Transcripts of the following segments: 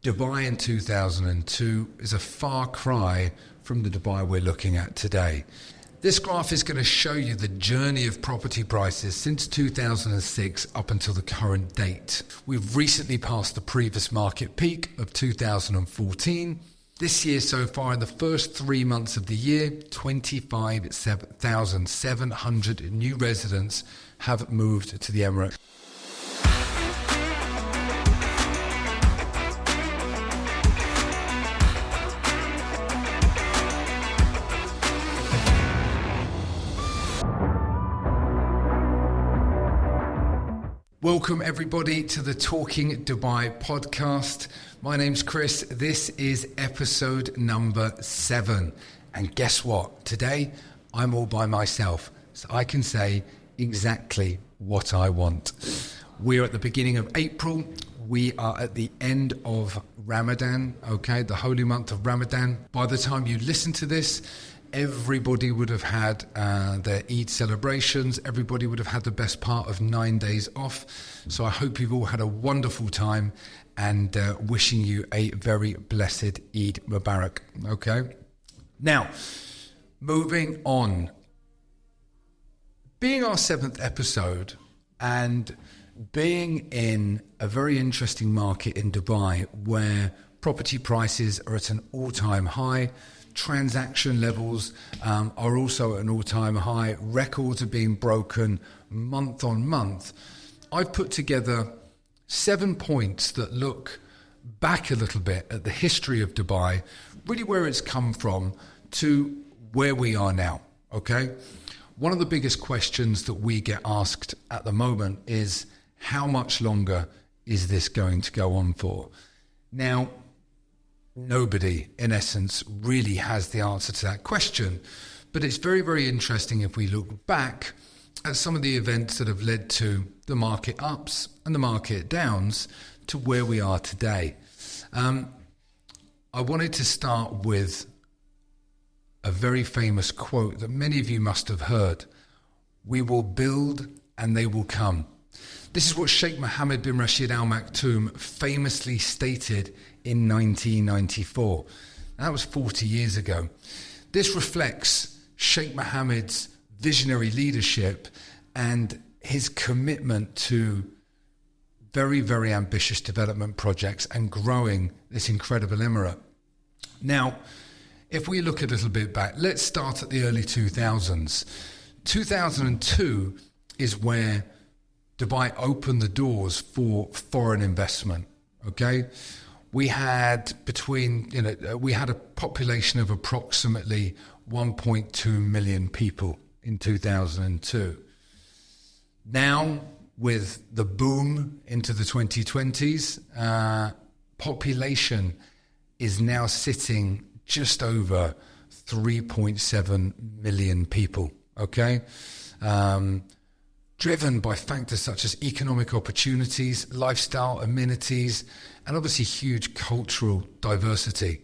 Dubai in 2002 is a far cry from the Dubai we're looking at today. This graph is going to show you the journey of property prices since 2006 up until the current date. We've recently passed the previous market peak of 2014. This year so far, in the first 3 months of the year, 25,700 new residents have moved to the Emirates. Welcome everybody to the Talking Dubai podcast. My name's Chris. This is episode number 7. And guess what? Today, I'm all by myself, so I can say exactly what I want. We're at the beginning of April. We are at the end of Ramadan, okay? The holy month of Ramadan. By the time you listen to this, everybody would have had their Eid celebrations. Everybody would have had the best part of 9 days off. So I hope you've all had a wonderful time and wishing you a very blessed Eid Mubarak. Okay. Now, moving on. Being our 7th episode and being in a very interesting market in Dubai where property prices are at an all-time high, transaction levels are also at an all-time high. Records are being broken month on month. I've put together 7 points that look back a little bit at the history of Dubai, really where it's come from to where we are now, okay? One of the biggest questions that we get asked at the moment is, how much longer is this going to go on for? Now, nobody, in essence, really has the answer to that question. But it's very, very interesting if we look back at some of the events that have led to the market ups and the market downs to where we are today. I wanted to start with a very famous quote that many of you must have heard. "We will build and they will come." This is what Sheikh Mohammed bin Rashid Al Maktoum famously stated in 1994. That was 40 years ago. This reflects Sheikh Mohammed's visionary leadership and his commitment to very, very ambitious development projects and growing this incredible emirate. Now, if we look a little bit back, let's start at the early 2000s. 2002 is where Dubai opened the doors for foreign investment, okay? We had we had a population of approximately 1.2 million people in 2002. Now, with the boom into the 2020s, population is now sitting just over 3.7 million people, okay? Driven by factors such as economic opportunities, lifestyle amenities, and obviously huge cultural diversity.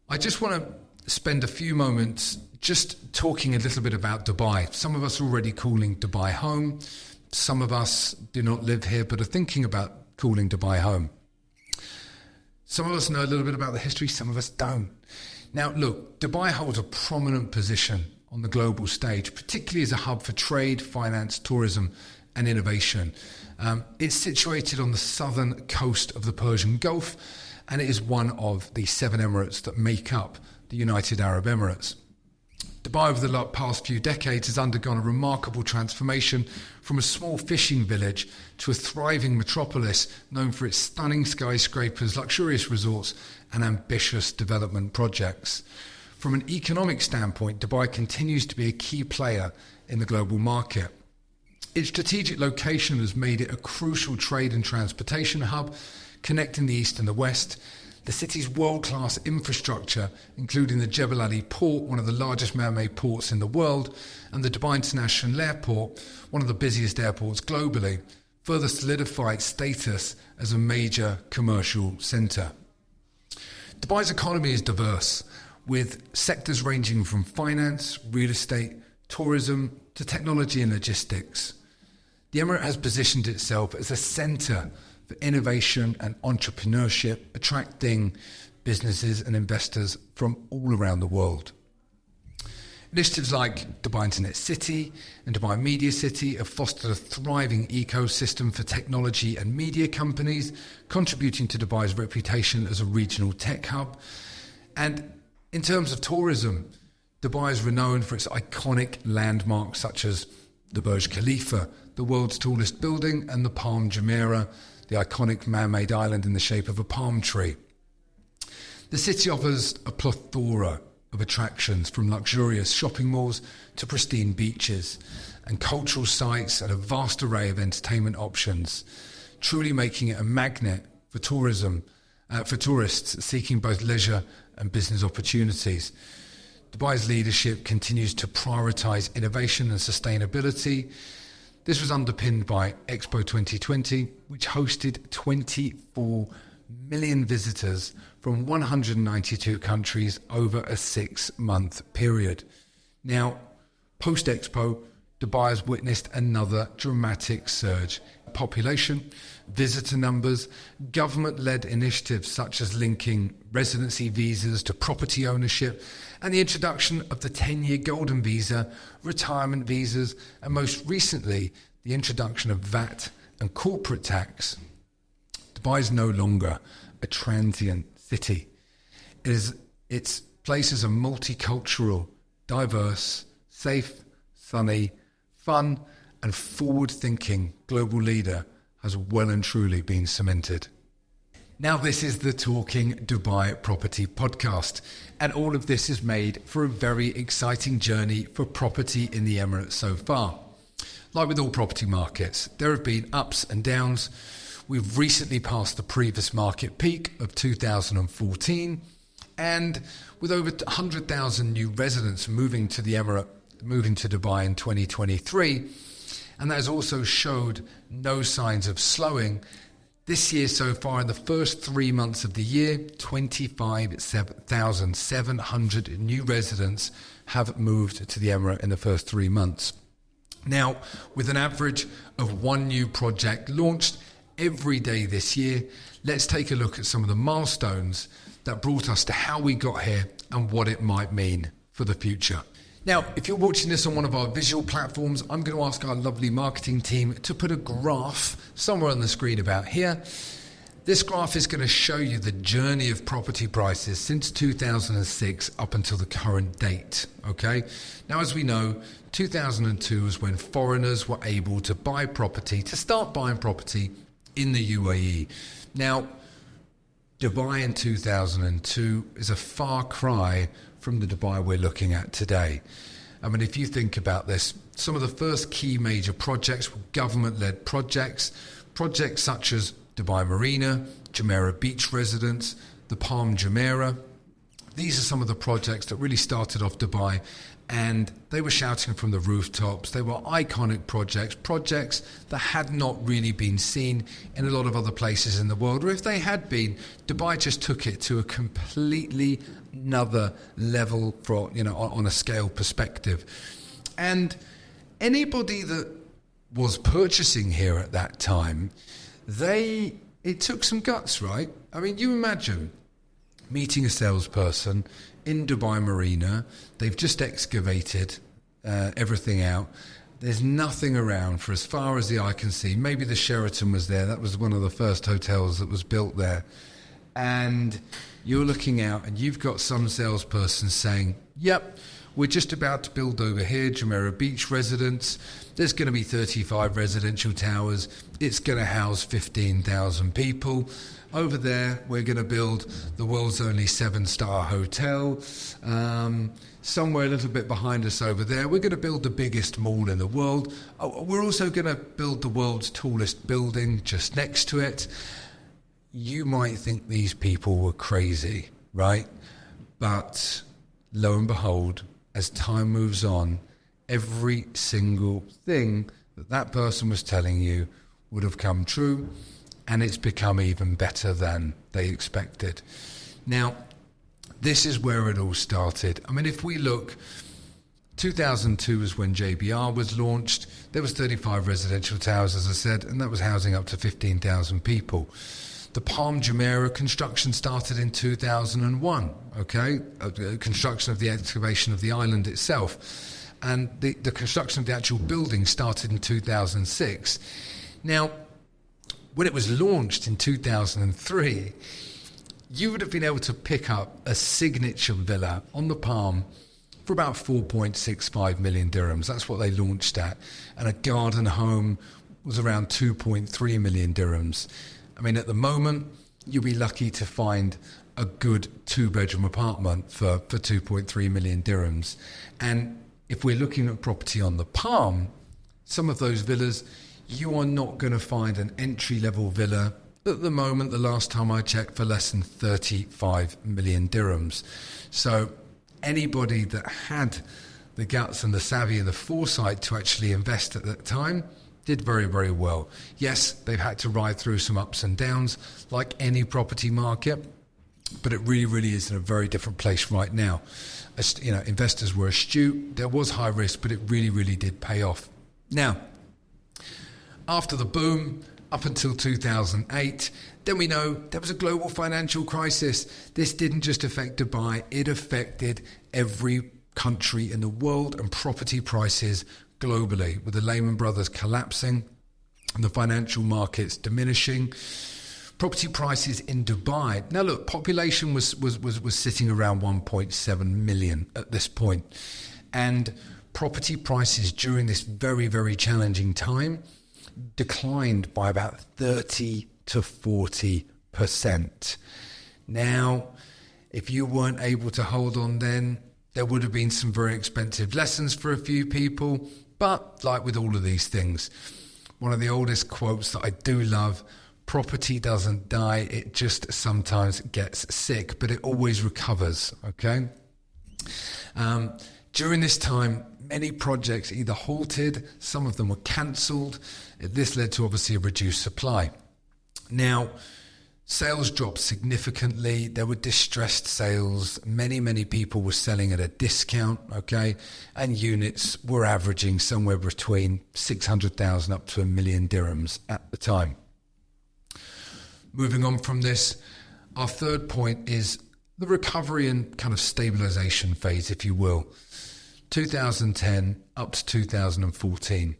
I just want to spend a few moments just talking a little bit about Dubai. Some of us are already calling Dubai home. Some of us do not live here but are thinking about calling Dubai home. Some of us know a little bit about the history, some of us don't. Now, look, Dubai holds a prominent position on the global stage, particularly as a hub for trade, finance, tourism, and innovation. It's situated on the southern coast of the Persian Gulf, and it is one of the 7 emirates that make up the United Arab Emirates. Dubai over the past few decades has undergone a remarkable transformation from a small fishing village to a thriving metropolis known for its stunning skyscrapers, luxurious resorts, and ambitious development projects. From an economic standpoint, Dubai continues to be a key player in the global market. Its strategic location has made it a crucial trade and transportation hub, connecting the east and the west. The city's world-class infrastructure, including the Jebel Ali port, one of the largest man-made ports in the world, and the Dubai International Airport, one of the busiest airports globally, further solidify its status as a major commercial centre. Dubai's economy is diverse, with sectors ranging from finance, real estate, tourism to technology and logistics. The Emirate has positioned itself as a centre for innovation and entrepreneurship, attracting businesses and investors from all around the world. Initiatives like Dubai Internet City and Dubai Media City have fostered a thriving ecosystem for technology and media companies, contributing to Dubai's reputation as a regional tech hub. And in terms of tourism, Dubai is renowned for its iconic landmarks such as the Burj Khalifa, the world's tallest building, and the Palm Jumeirah, the iconic man-made island in the shape of a palm tree. The city offers a plethora of attractions, from luxurious shopping malls to pristine beaches and cultural sites, and a vast array of entertainment options, truly making it a magnet for tourism, for tourists seeking both leisure and business opportunities. Dubai's leadership continues to prioritise innovation and sustainability. This was underpinned by Expo 2020, which hosted 24 million visitors from 192 countries over a 6-month period. Now, post-Expo, Dubai has witnessed another dramatic surge in population, visitor numbers, government-led initiatives such as linking residency visas to property ownership, and the introduction of the 10-year golden visa, retirement visas, and most recently, the introduction of VAT and corporate tax. Dubai is no longer a transient city. Its place as a multicultural, diverse, safe, sunny, fun, and forward-thinking global leader has well and truly been cemented. Now, this is the Talking Dubai Property podcast, and all of this is made for a very exciting journey for property in the Emirates so far. Like with all property markets, there have been ups and downs. We've recently passed the previous market peak of 2014, and with over 100,000 new residents moving to Dubai in 2023, and that has also showed no signs of slowing. This year so far, in the first 3 months of the year, 25,700 new residents have moved to the Emirate in the first 3 months. Now, with an average of 1 new project launched every day this year, let's take a look at some of the milestones that brought us to how we got here and what it might mean for the future. Now, if you're watching this on one of our visual platforms, I'm going to ask our lovely marketing team to put a graph somewhere on the screen about here. This graph is going to show you the journey of property prices since 2006 up until the current date. Okay. Now, as we know, 2002 was when foreigners were able to buy property, to start buying property in the UAE. Now, Dubai in 2002 is a far cry from the Dubai we're looking at today. I mean, if you think about this, some of the first key major projects were government-led projects such as Dubai Marina, Jumeirah Beach Residence, the Palm Jumeirah. These are some of the projects that really started off Dubai, and they were shouting from the rooftops. They were iconic projects that had not really been seen in a lot of other places in the world, or if they had been, Dubai just took it to a completely another level for, on a scale perspective. And anybody that was purchasing here at that time, it took some guts, right? I mean, you imagine meeting a salesperson in Dubai Marina. They've just excavated everything out. There's nothing around for as far as the eye can see. Maybe the Sheraton was there. That was one of the first hotels that was built there. And you're looking out and you've got some salesperson saying, yep, we're just about to build over here, Jumeirah Beach Residence. There's going to be 35 residential towers. It's going to house 15,000 people. Over there, we're going to build the world's only 7-star hotel. Somewhere a little bit behind us over there, we're going to build the biggest mall in the world. We're also going to build the world's tallest building just next to it. You might think these people were crazy, right? But lo and behold, as time moves on, every single thing that person was telling you would have come true, and it's become even better than they expected. Now, this is where it all started. I mean, if we look 2002 was when JBR was launched. There was 35 residential towers, as I said, and that was housing up to 15,000 people. The Palm Jumeirah construction started in 2001, okay? Construction of the excavation of the island itself. And the construction of the actual building started in 2006. Now, when it was launched in 2003, you would have been able to pick up a signature villa on the Palm for about 4.65 million dirhams. That's what they launched at. And a garden home was around 2.3 million dirhams. I mean, at the moment, you'll be lucky to find a good 2-bedroom apartment for 2.3 million dirhams. And if we're looking at property on the Palm, some of those villas, you are not going to find an entry-level villa at the moment, the last time I checked, for less than 35 million dirhams. So anybody that had the guts and the savvy and the foresight to actually invest at that time did very, very well. Yes, they've had to ride through some ups and downs like any property market, but it really, really is in a very different place right now. As, you know, investors were astute. There was high risk, but it really, really did pay off. Now, after the boom, up until 2008, then we know there was a global financial crisis. This didn't just affect Dubai, it affected every country in the world and property prices globally, with the Lehman Brothers collapsing and the financial markets diminishing. Property prices in Dubai. Now look, population was sitting around 1.7 million at this point. And property prices during this very, very challenging time declined by about 30 to 40%. Now, if you weren't able to hold on then, there would have been some very expensive lessons for a few people. But like with all of these things, one of the oldest quotes that I do love, property doesn't die, it just sometimes gets sick, but it always recovers, okay? During this time, many projects either halted, some of them were cancelled. This led to obviously a reduced supply. Now, sales dropped significantly. There were distressed sales. Many people were selling at a discount, okay? And units were averaging somewhere between 600,000 up to 1 million dirhams at the time. Moving on from this, our third point is the recovery and kind of stabilization phase, if you will. 2010 up to 2014.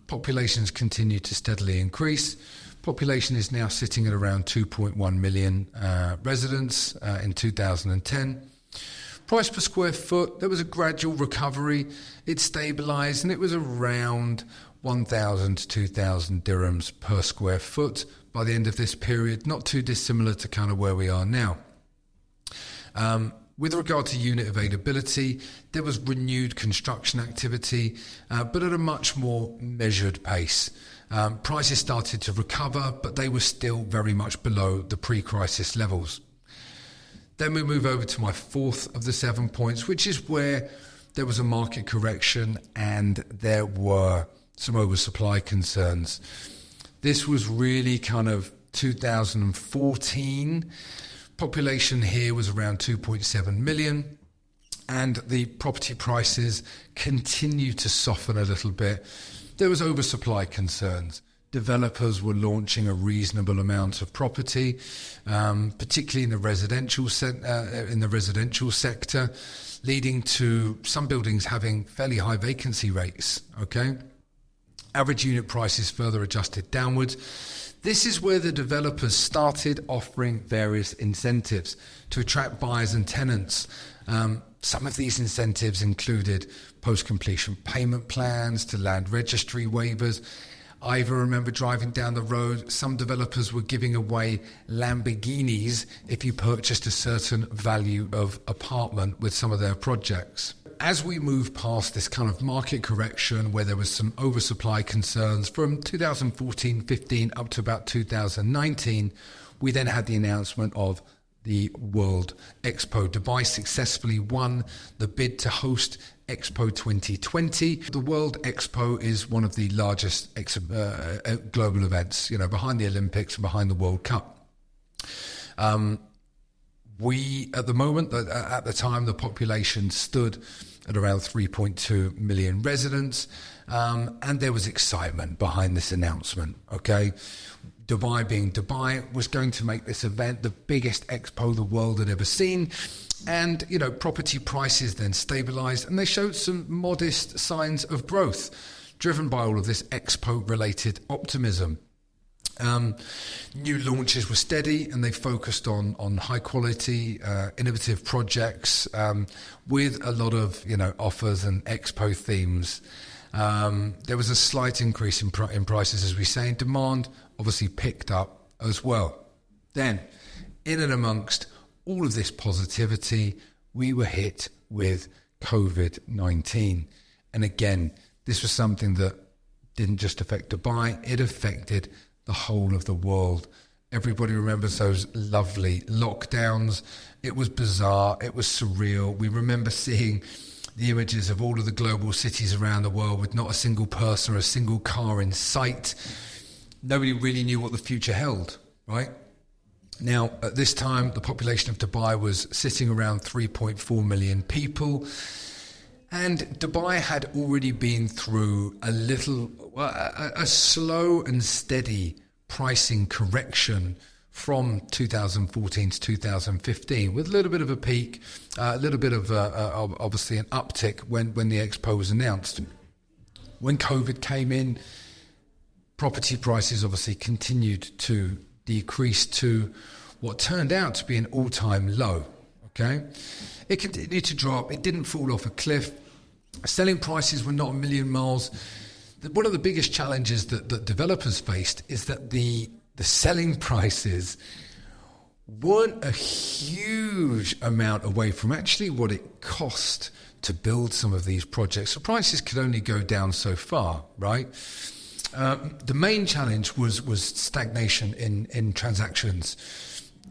Populations continue to steadily increase. Population is now sitting at around 2.1 million residents in 2010. Price per square foot, there was a gradual recovery. It stabilized and it was around 1,000 to 2,000 dirhams per square foot by the end of this period, not too dissimilar to kind of where we are now. With regard to unit availability, there was renewed construction activity, but at a much more measured pace. Prices started to recover, but they were still very much below the pre-crisis levels. Then we move over to my fourth of the 7 points, which is where there was a market correction and there were some oversupply concerns. This was really kind of 2014. Population here was around 2.7 million, and the property prices continued to soften a little bit. There was oversupply concerns. Developers were launching a reasonable amount of property, particularly in the residential sector, leading to some buildings having fairly high vacancy rates. Okay, average unit prices further adjusted downwards. This is where the developers started offering various incentives to attract buyers and tenants. Some of these incentives included post-completion payment plans to land registry waivers. I even remember driving down the road, some developers were giving away Lamborghinis if you purchased a certain value of apartment with some of their projects. As we move past this kind of market correction where there was some oversupply concerns from 2014-15 up to about 2019, we then had the announcement of the World Expo. Dubai successfully won the bid to host Expo 2020. The World Expo is one of the largest global events, behind the Olympics and behind the World Cup. At the moment, at the time, the population stood at around 3.2 million residents, and there was excitement behind this announcement. Okay, Dubai, being Dubai, was going to make this event the biggest expo the world had ever seen. And, property prices then stabilized, and they showed some modest signs of growth, driven by all of this expo-related optimism. New launches were steady, and they focused on high-quality, innovative projects with a lot of, offers and expo themes. There was a slight increase in prices, as we say, and demand obviously picked up as well. Then, in and amongst all of this positivity, we were hit with COVID-19. And again, this was something that didn't just affect Dubai, it affected the whole of the world. Everybody remembers those lovely lockdowns. It was bizarre, it was surreal. We remember seeing the images of all of the global cities around the world with not a single person or a single car in sight. Nobody really knew what the future held, right? Now, at this time, the population of Dubai was sitting around 3.4 million people. And Dubai had already been through a slow and steady pricing correction from 2014 to 2015, with a little bit of a peak, a little bit of obviously an uptick when the expo was announced. When COVID came in, property prices obviously continued to decrease to what turned out to be an all-time low. Okay, it continued to drop. It didn't fall off a cliff. Selling prices were not a million miles. One of the biggest challenges that developers faced is that the selling prices weren't a huge amount away from actually what it cost to build some of these projects. So prices could only go down so far, right? The main challenge was stagnation in transactions.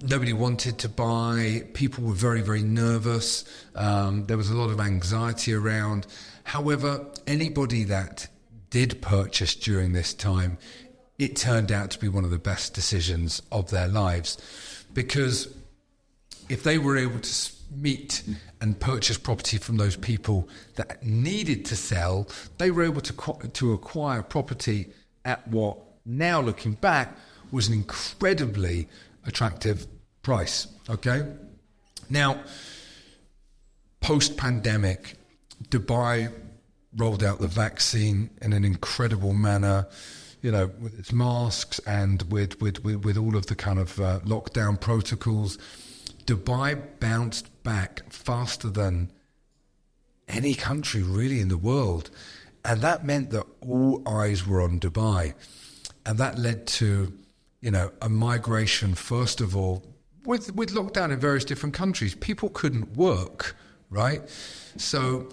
Nobody wanted to buy. People were very, very nervous. There was a lot of anxiety around. However, anybody that did purchase during this time, it turned out to be one of the best decisions of their lives, because if they were able to meet and purchase property from those people that needed to sell, they were able to acquire property at what, now looking back, was an incredibly attractive price. Okay, now post-pandemic, Dubai rolled out the vaccine in an incredible manner, with its masks and with all of the kind of lockdown protocols. Dubai bounced back faster than any country really in the world, and that meant that all eyes were on Dubai, and that led to a migration, first of all, with lockdown in various different countries. People couldn't work, right? So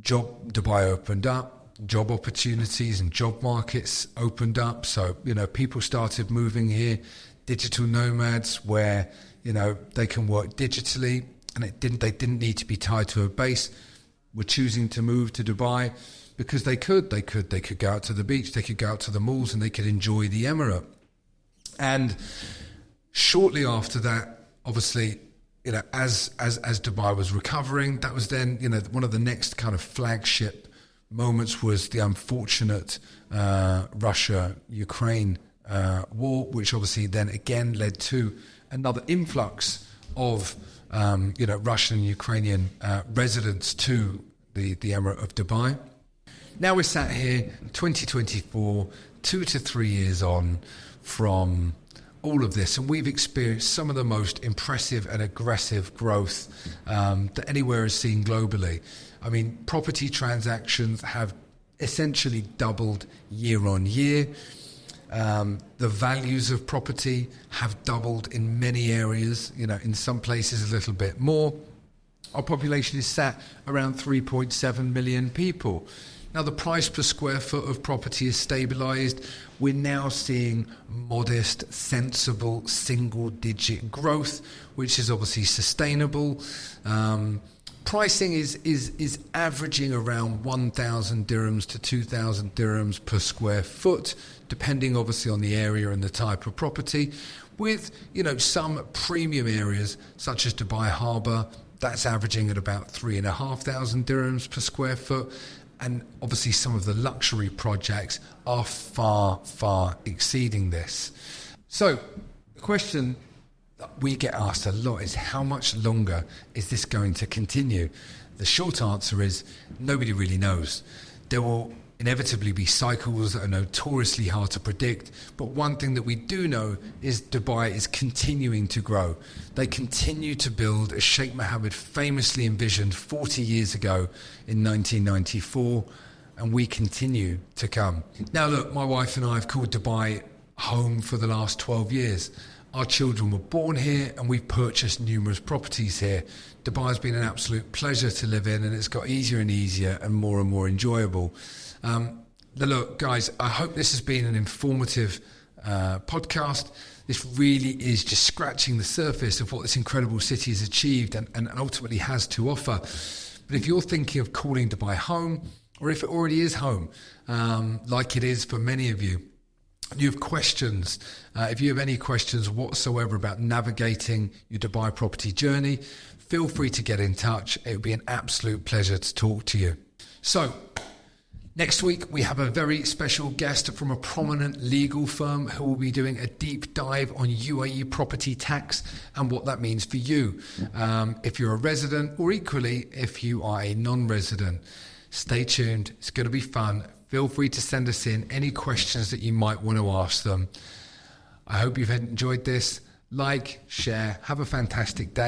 Dubai opened up, job opportunities and job markets opened up. So, people started moving here, digital nomads, where, they can work digitally, and they didn't need to be tied to a base, were choosing to move to Dubai because they could go out to the beach, they could go out to the malls, and they could enjoy the emirate. And shortly after that, obviously, as Dubai was recovering, that was then, one of the next kind of flagship moments was the unfortunate Russia-Ukraine war, which obviously then again led to another influx of Russian and Ukrainian residents to the Emirate of Dubai. Now we're sat here, 2024, 2 to 3 years on from all of this, and we've experienced some of the most impressive and aggressive growth that anywhere has seen globally. I mean, property transactions have essentially doubled year on year. The values of property have doubled in many areas, in some places a little bit more. Our population is sat around 3.7 million people. Now, the price per square foot of property is stabilised. We're now seeing modest, sensible, single-digit growth, which is obviously sustainable. Pricing is averaging around 1,000 dirhams to 2,000 dirhams per square foot, depending obviously on the area and the type of property, with some premium areas such as Dubai Harbour, that's averaging at about 3,500 dirhams per square foot. And obviously some of the luxury projects are far exceeding this. So the question that we get asked a lot is, how much longer is this going to continue? The short answer is nobody really knows. There will inevitably be cycles that are notoriously hard to predict, but one thing that we do know is Dubai is continuing to grow. They continue to build as Sheikh Mohammed famously envisioned 40 years ago in 1994, and we continue to come. Now look, my wife and I have called Dubai home for the last 12 years. Our children were born here and we've purchased numerous properties here. Dubai has been an absolute pleasure to live in, and it's got easier and easier and more enjoyable. Look, guys, I hope this has been an informative podcast. This really is just scratching the surface of what this incredible city has achieved and ultimately has to offer. But if you're thinking of calling Dubai home, or if it already is home, like it is for many of you, you have questions, if you have any questions whatsoever about navigating your Dubai property journey, feel free to get in touch. It would be an absolute pleasure to talk to you. So, next week, we have a very special guest from a prominent legal firm who will be doing a deep dive on UAE property tax and what that means for you, if you're a resident, or equally if you are a non-resident. Stay tuned. It's going to be fun. Feel free to send us in any questions that you might want to ask them. I hope you've enjoyed this. Like, share, have a fantastic day.